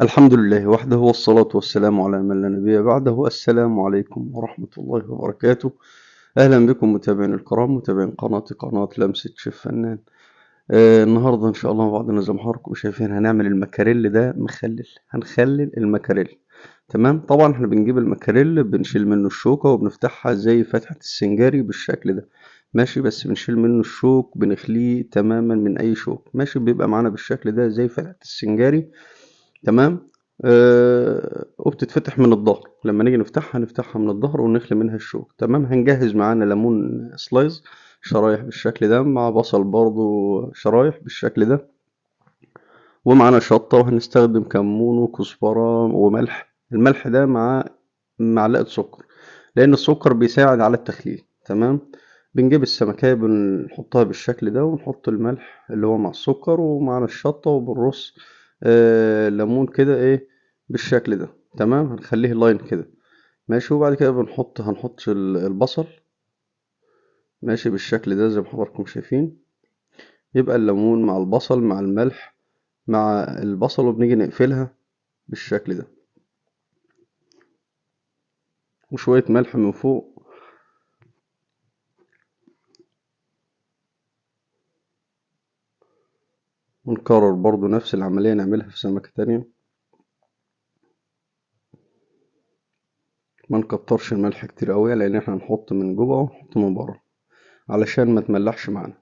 الحمد لله وحده والصلاة والسلام على من لا نبي بعده. السلام عليكم ورحمة الله وبركاته. أهلا بكم متابعين الكرام، متابعين قناة لمسة شيف فنان. النهاردة إن شاء الله بعضنا زي ما حضراتكم شايفين هنعمل المكاريل ده مخلل. هنخلل المكاريل. تمام. طبعا احنا بنجيب المكاريل بنشيل منه الشوكة وبنفتحها زي فتحة السنجاري بالشكل ده. ماشي، بس بنشيل منه الشوك، بنخليه تماما من أي شوك. ماشي، بيبقى معانا بالشكل ده زي فتحة السنجاري. تمام. وبتتفتح من الظهر. لما نيجي نفتحها من الظهر ونخلي منها الشوك. تمام. هنجهز معانا ليمون سلايز شرايح بالشكل ده، مع بصل برضو شرايح بالشكل ده، ومعانا شطة، وهنستخدم كمون وكزبرة وملح. الملح ده مع معلقة سكر، لأن السكر بيساعد على التخليل. تمام. بنجيب السمكية بنحطها بالشكل ده، ونحط الملح اللي هو مع السكر، ومعنا الشطة، وبنرص ليمون كده ايه بالشكل ده. تمام. هنخليه لاين كده. ماشي. وبعد كده هنحط البصل. ماشي بالشكل ده زي ما حضراتكم شايفين. يبقى الليمون مع البصل مع الملح مع البصل، وبنيجي نقفلها بالشكل ده، وشوية ملح من فوق. ونكرر برضو نفس العملية نعملها في سمكة تانية. ما نكترش الملح كتير قوي، لان احنا هنحط من جوه ونحط من بره علشان ما تملحش معانا.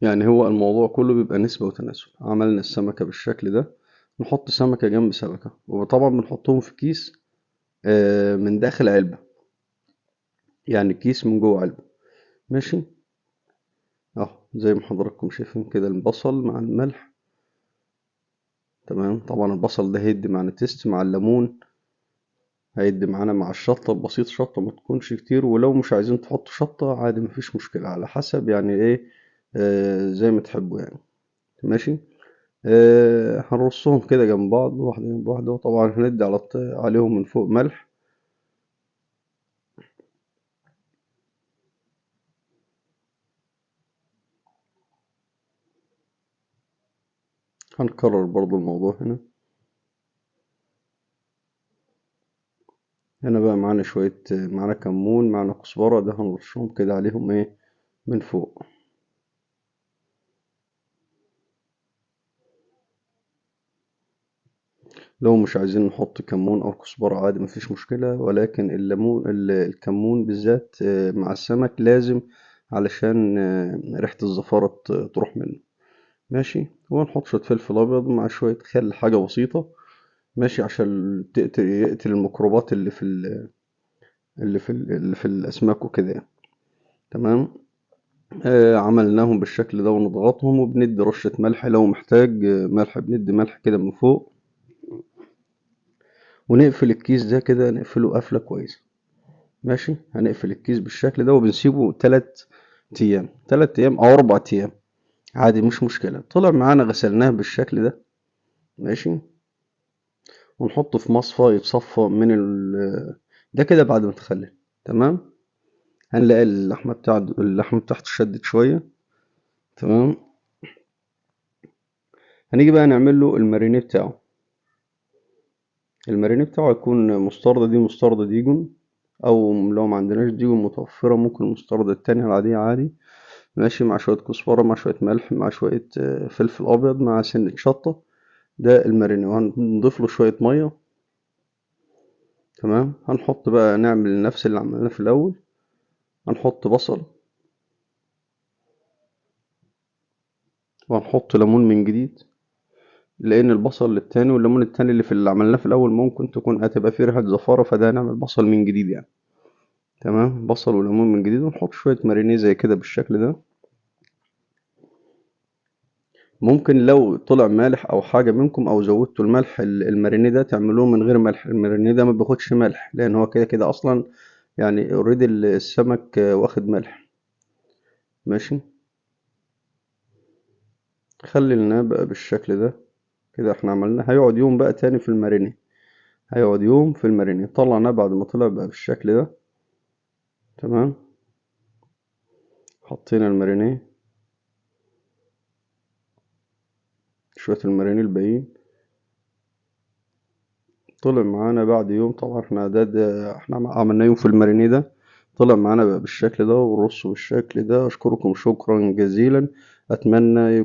يعني هو الموضوع كله بيبقى نسبة وتناسب. عملنا السمكة بالشكل ده، نحط سمكة جنب سمكة، وطبعا بنحطهم في كيس من داخل علبة، يعني كيس من جوه علبة. ماشي. اهو زي ما حضراتكم شايفين كده، البصل مع الملح. تمام. طبعا البصل ده هيدي معانا تيست مع الليمون، هيدي معانا مع الشطة بسيط. شطة ما تكونش كتير، ولو مش عايزين تحطوا شطة عادي مفيش مشكلة، على حسب يعني ايه، زي ما تحبوا يعني. ماشي. هنرصهم كده جنب بعض، واحدة جنب واحدة، وطبعا هندي عليهم من فوق ملح. هنكرر برضو الموضوع هنا. هنا بقى معانا شوية، معانا كمون، معانا كزبرة، ده هنرشهم كده عليهم ايه من فوق. لو مش عايزين نحط كمون او كزبرة عادي مفيش مشكلة، ولكن الكمون بالذات مع السمك لازم، علشان ريحة الزفارة تروح منه. ماشي. ونحط شوية فلفل ابيض مع شوية خل، حاجة بسيطة. ماشي، عشان يقتل الميكروبات اللي في الاسماك وكده يعني. تمام. عملناهم بالشكل ده، ونضغطهم، وبندي رشة ملح لو محتاج ملح، بندي ملح كده من فوق. ونقفل الكيس ده كده، نقفله قفلة كويسة. ماشي. هنقفل الكيس بالشكل ده، وبنسيبه 3 أيام، 3 أيام أو 4 أيام عادي، مش مشكلة. طلع معانا غسلناه بالشكل ده. ماشي. ونحطه في مصفى يتصفى من ده كده بعد ما تخلل. تمام. هنلاقي اللحمة بتاعته شدت شوية. تمام. هنيجي بقى نعمل له المارينيه بتاعه. المارينيه بتاعه هيكون مستردة، دي مستردة ديجون، او لو ما عندناش ديجون متوفرة ممكن المستردة التانية العادية عادي. ماشي. مع شوية كزبرة، مع شوية ملح، مع شوية فلفل أبيض، مع سنة شطة. ده المارينيه. وهنضيف له شوية مية. تمام. هنحط بقى، نعمل نفس اللي عملناه في الأول. هنحط بصل، وهنحط ليمون من جديد، لأن البصل التاني والليمون التاني اللي عملناه في الأول ممكن تكون هتبقى فيه ريحة زفارة، فده هنعمل بصل من جديد يعني. تمام. بصل وليمون من جديد، ونحط شوية مارينيه زي كده بالشكل ده. ممكن لو طلع مالح أو حاجة منكم، أو زودتوا الملح، المارينيه ده تعملوه من غير ملح. المارينيه ده ما بياخدش ملح، لأن هو كده كده أصلا يعني اوريدي السمك واخد ملح. ماشي. خلينا بقى بالشكل ده كده. احنا عملنا، هيقعد يوم بقى تاني في المارينيه. هيقعد يوم في المارينيه. طلعناه بعد ما طلع بقى بالشكل ده. تمام. حطينا المارينيه، شوية المارينيه الباقيين. طلع معانا بعد يوم. طبعا احنا عملنا يوم في المارينيه ده، طلع معانا بقى بالشكل ده ورصه بالشكل ده. أشكركم شكرا جزيلا. أتمنى